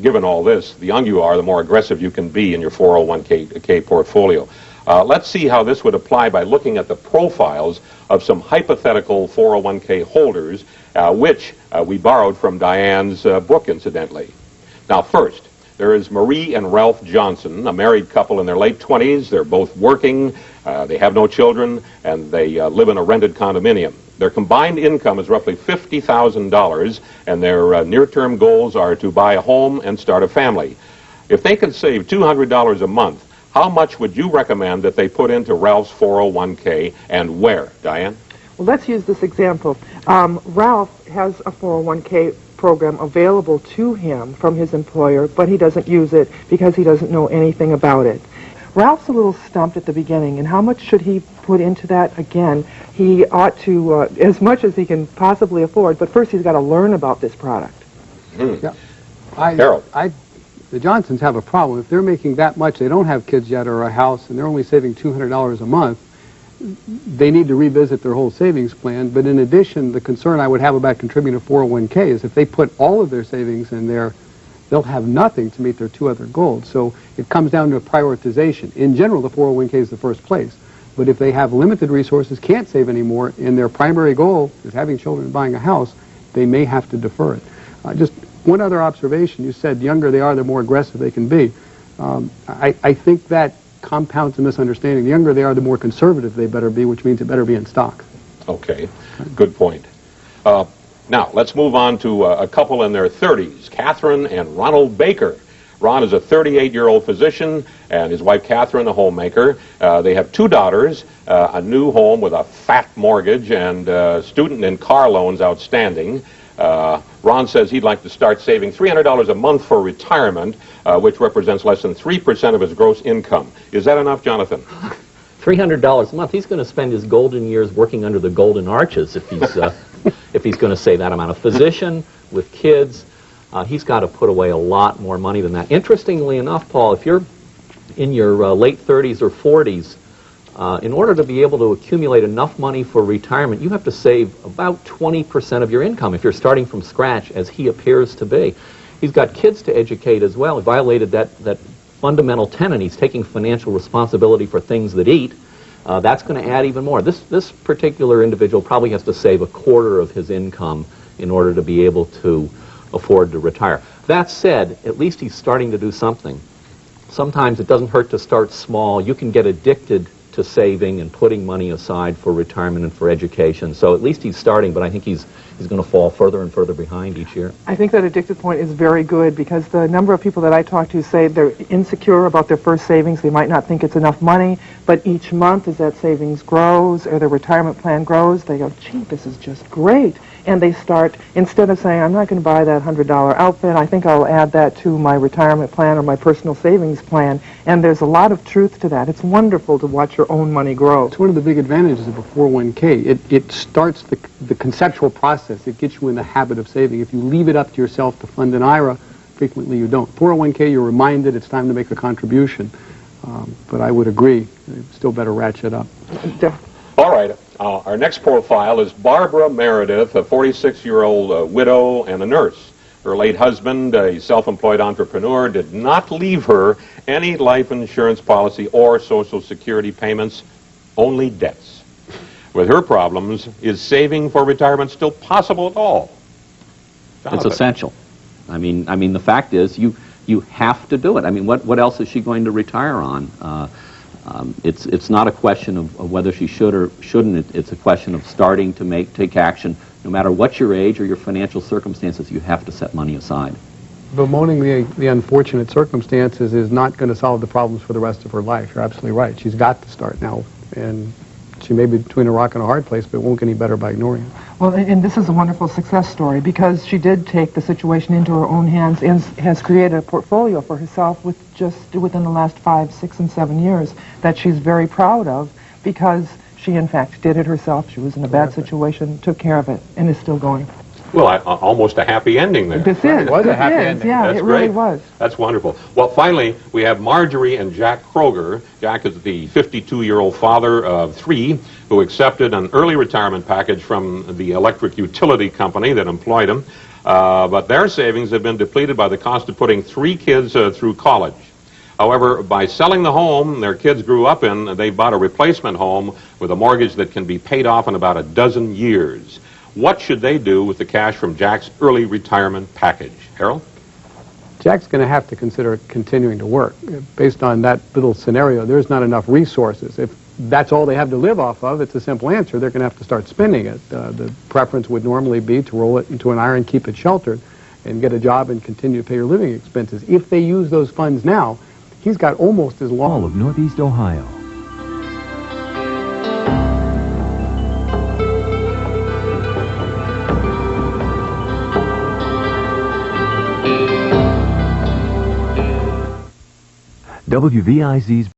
given all this, the younger you are, the more aggressive you can be in your 401k portfolio. Let's see how this would apply by looking at the profiles of some hypothetical 401k holders, which we borrowed from Diane's book, incidentally. Now, first, there is Marie and Ralph Johnson, a married couple in their late 20s. They're both working, they have no children, and they live in a rented condominium. Their combined income is roughly $50,000, and their near-term goals are to buy a home and start a family. If they could save $200 a month, how much would you recommend that they put into Ralph's 401k, and where, Diane? Well, let's use this example. Ralph has a 401k program available to him from his employer, but he doesn't use it because he doesn't know anything about it. Ralph's a little stumped at the beginning, and how much should he put into that? Again, he ought to, as much as he can possibly afford, but first he's got to learn about this product. Yeah. Harold. The Johnsons have a problem. If they're making that much, they don't have kids yet or a house, and they're only saving $200 a month, they need to revisit their whole savings plan. But in addition, the concern I would have about contributing to 401k is if they put all of their savings in there, they'll have nothing to meet their two other goals. So it comes down to a prioritization. In general, the 401k is the first place. But if they have limited resources, can't save anymore, and their primary goal is having children and buying a house, they may have to defer it. Just one other observation. You said the younger they are, the more aggressive they can be. I think that compounds a misunderstanding. The younger they are, the more conservative they better be, which means it better be in stock. Okay, good point. Now, let's move on to a couple in their 30s, Catherine and Ronald Baker. Ron is a 38-year-old physician, and his wife Catherine, a homemaker. They have two daughters, a new home with a fat mortgage, and student and car loans outstanding. Ron says he'd like to start saving $300 a month for retirement, which represents less than 3% of his gross income. Is that enough, Jonathan? $300 a month. He's going to spend his golden years working under the golden arches if he's if he's going to save that amount. A physician with kids, he's got to put away a lot more money than that. Interestingly enough, Paul, if you're in your late 30s or 40s, in order to be able to accumulate enough money for retirement, you have to save about 20% of your income if you're starting from scratch, as he appears to be. He's got kids to educate as well. He violated that fundamental tenet. He's taking financial responsibility for things that eat. That's going to add even more. This particular individual probably has to save a quarter of his income in order to be able to afford to retire. That said, at least he's starting to do something. Sometimes it doesn't hurt to start small. You can get addicted to saving and putting money aside for retirement and for education. So at least he's starting, but I think he's going to fall further and further behind each year. I think that addicted point is very good because the number of people that I talk to say they're insecure about their first savings. They might not think it's enough money, but each month as that savings grows or their retirement plan grows, they go, gee, this is just great. And they start, instead of saying, I'm not going to buy that $100 outfit, I think I'll add that to my retirement plan or my personal savings plan. And there's a lot of truth to that. It's wonderful to watch your own money grow. It's one of the big advantages of a 401k. It starts the conceptual process. It gets you in the habit of saving. If you leave it up to yourself to fund an IRA, frequently you don't. 401k, you're reminded it's time to make a contribution. But I would agree, still better ratchet up. All right. Our next profile is Barbara Meredith, a 46-year-old widow and a nurse. Her late husband, a self-employed entrepreneur, did not leave her any life insurance policy or Social Security payments, only debts. With her problems, is saving for retirement still possible at all? Jonathan. It's essential. I mean, the fact is, you have to do it. I mean, what else is she going to retire on? It's not a question of whether she should or shouldn't. It's a question of starting to take action. No matter what your age or your financial circumstances, you have to set money aside. Bemoaning the unfortunate circumstances is not going to solve the problems for the rest of her life. You're absolutely right. She's got to start now. And she may be between a rock and a hard place, but it won't get any better by ignoring it. Well, and this is a wonderful success story because she did take the situation into her own hands and has created a portfolio for herself with just within the last 5, 6, and 7 years that she's very proud of because she, in fact, did it herself. She was in a bad situation, took care of it, and is still going. Well, almost a happy ending there. This is. It was a happy ending. Yeah, That's it really great. was. That's wonderful. Well, finally, we have Marjorie and Jack Kroger. Jack is the 52-year-old father of 3 who accepted an early retirement package from the electric utility company that employed him. But their savings have been depleted by the cost of putting 3 kids through college. However, by selling the home their kids grew up in, they bought a replacement home with a mortgage that can be paid off in about a dozen years. What should they do with the cash from Jack's early retirement package? Harold? Jack's going to have to consider continuing to work. Based on that little scenario, there's not enough resources. If that's all they have to live off of, it's a simple answer. They're going to have to start spending it. The preference would normally be to roll it into an IRA and keep it sheltered and get a job and continue to pay your living expenses. If they use those funds now, he's got almost as long. All of Northeast Ohio. WVIZ's